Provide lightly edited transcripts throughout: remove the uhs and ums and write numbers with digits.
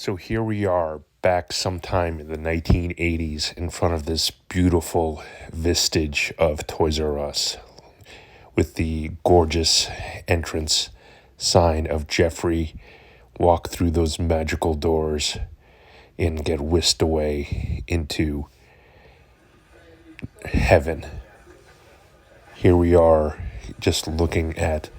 So here we are back sometime in the 1980s in front of this beautiful vestige of Toys R Us with the gorgeous entrance sign of Jeffrey walk through those magical doors and get whisked away into heaven. Here we are just looking at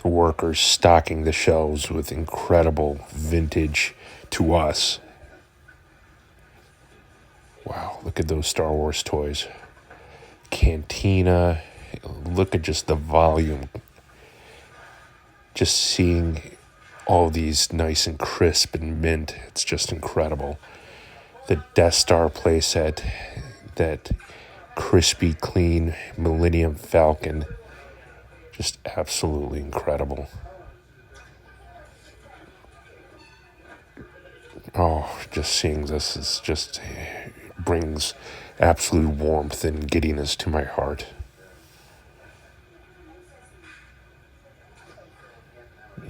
the workers stocking the shelves with incredible vintage to us. Wow, look at those Star Wars toys. Cantina, look at just the volume. Just seeing all these nice and crisp and mint, it's just incredible. The Death Star playset, that crispy, clean Millennium Falcon, just absolutely incredible. Oh, just seeing this is just brings absolute warmth and giddiness to my heart.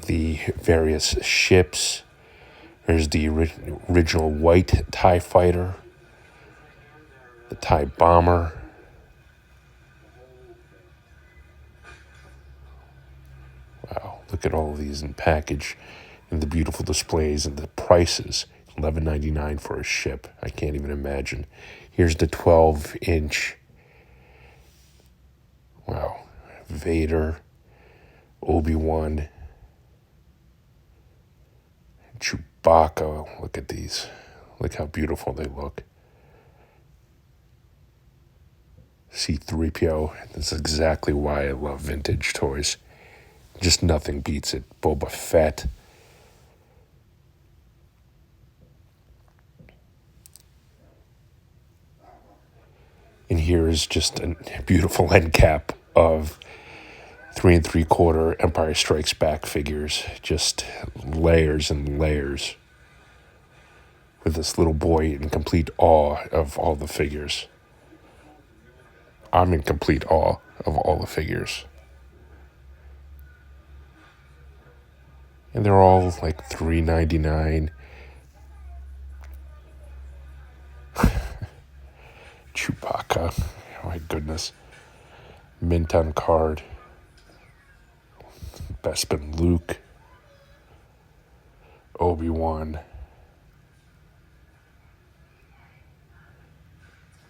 The various ships. There's the original white TIE fighter, the TIE bomber. Wow, look at all of these in package and the beautiful displays and the prices. $11.99 for a ship. I can't even imagine. Here's the 12-inch. Wow. Vader, Obi-Wan, Chewbacca. Look at these. Look how beautiful they look. C-3PO. This is exactly why I love vintage toys. Just nothing beats it. Boba Fett. And here is just a beautiful end cap of 3 3/4 Empire Strikes Back figures. Just layers and layers. With this little boy in complete awe of all the figures. I'm in complete awe of all the figures. And they're all like $3.99. Chewbacca. Oh my goodness. Mint on card. Bespin Luke. Obi-Wan.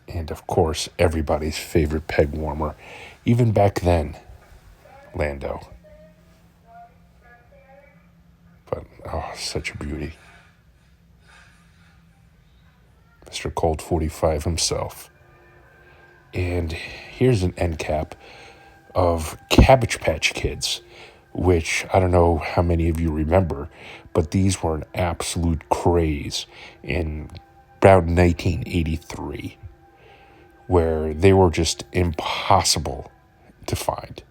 And of course, everybody's favorite peg warmer. Even back then, Lando. But, oh, such a beauty. Mr. Colt 45 himself. And here's an end cap of Cabbage Patch Kids, which I don't know how many of you remember, but these were an absolute craze in about 1983, where they were just impossible to find.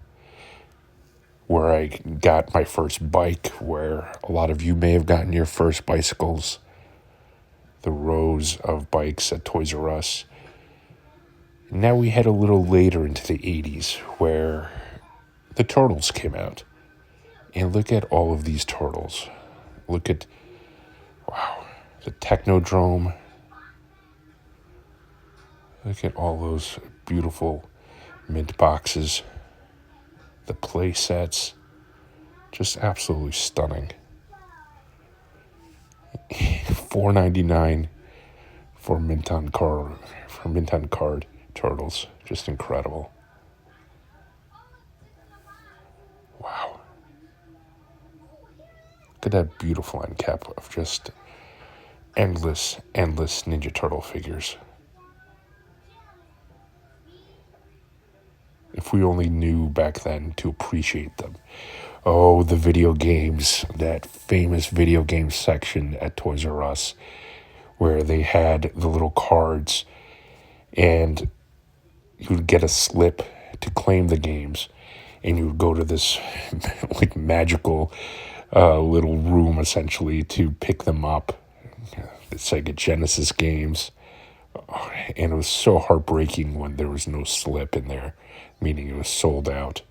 Where I got my first bike, where a lot of you may have gotten your first bicycles, the rows of bikes at Toys R Us. Now we head a little later into the 80s where the Turtles came out. And look at all of these Turtles. Look at, wow, the Technodrome. Look at all those beautiful mint boxes. The play sets. Just absolutely stunning. $4.99 for mint on card Turtles. Just incredible. Wow. Look at that beautiful end cap of just endless Ninja Turtle figures. If we only knew back then to appreciate them. Oh, the video games, that famous video game section at Toys R Us, where they had the little cards and you would get a slip to claim the games, and you would go to this like magical little room essentially to pick them up. The Sega Genesis games. And it was so heartbreaking when there was no slip in there, meaning it was sold out.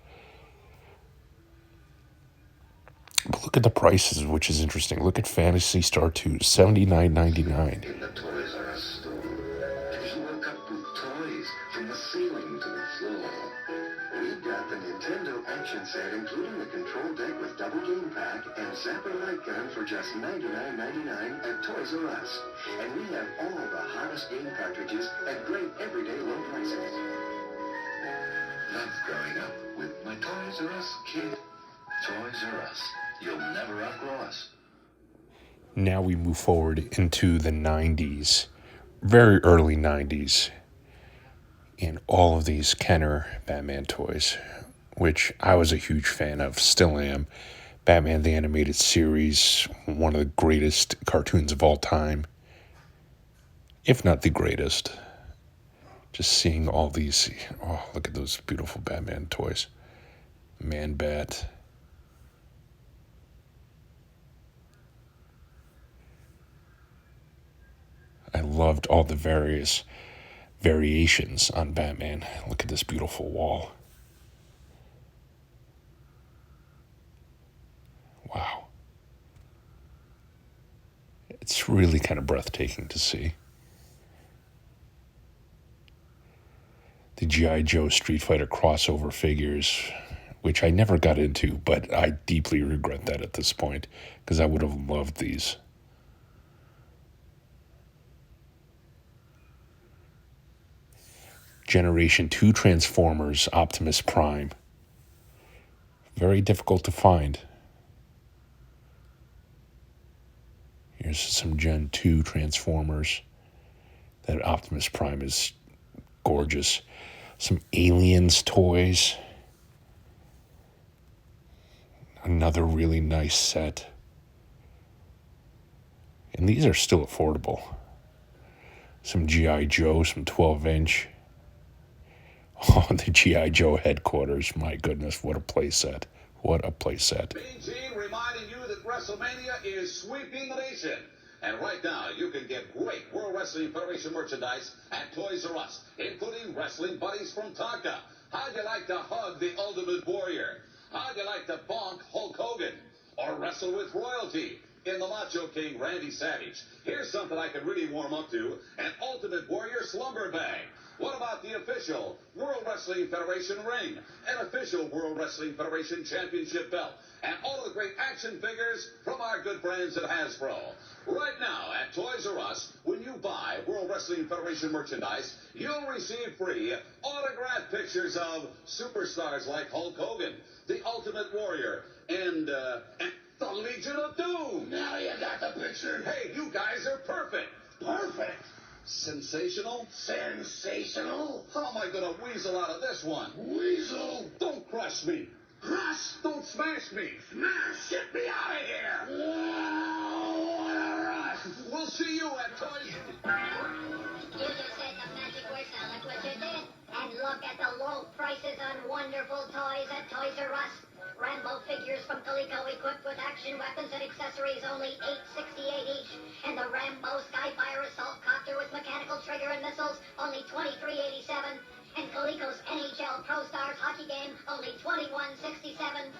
But look at the prices, which is interesting. Look at Fantasy Star 2, $79.99. In the Toys R Us store, you woke up with toys from the ceiling to the floor. We've got the Nintendo action set, including the control deck with double game pack and Zapper light gun for just $99.99 at Toys R Us. And we have all the hottest game cartridges at great everyday low prices. Love growing up with my Toys R Us kid. Toys R Us. You'll never outgrow us. Now we move forward into the 90s, very early 90s, and all of these Kenner Batman toys, which I was a huge fan of, still am. Batman the Animated Series, one of the greatest cartoons of all time, if not the greatest. Just seeing all these, oh, look at those beautiful Batman toys. Man-Bat. I loved all the various variations on Batman. Look at this beautiful wall. Wow. It's really kind of breathtaking to see. The GIJoe Street Fighter crossover figures, which I never got into, but I deeply regret that at this point, because I would have loved these. Generation 2 Transformers Optimus Prime. Very difficult to find. Here's some Gen 2 Transformers. That Optimus Prime is gorgeous. Some Aliens toys. Another really nice set. And these are still affordable. Some GIJoe, some 12-inch. Oh, the GIJoe headquarters. My goodness, what a playset. What a playset. Mean Gene reminding you that WrestleMania is sweeping the nation. And right now, you can get great World Wrestling Federation merchandise at Toys R Us, including wrestling buddies from Tonka. How'd you like to hug the Ultimate Warrior? How'd you like to bonk Hulk Hogan? Or wrestle with royalty in the Macho King Randy Savage? Here's something I could really warm up to, an Ultimate Warrior slumber bag. What about the official World Wrestling Federation ring, an official World Wrestling Federation championship belt, and all of the great action figures from our good friends at Hasbro? Right now at Toys R Us, when you buy World Wrestling Federation merchandise, you'll receive free autographed pictures of superstars like Hulk Hogan, the Ultimate Warrior, and the Legion of Doom. Now you got the picture. Hey, you guys are perfect. Perfect. Sensational? Sensational. How am I going to weasel out of this one? Weasel. Don't crush me. Crush. Don't smash me. Smash. Get me out of here. Whoa, what a rush. We'll see you at Toys. You just said the magic words, now look what you did. And look at the low prices on wonderful toys at Toys R Us. Rambo figures from Coleco equipped with action weapons and accessories, only $8.68 each. And the Rambo Skyfire assault copter with mechanical trigger and missiles, only $23.87. And Coleco's NHL Pro Stars hockey game, only $21.67.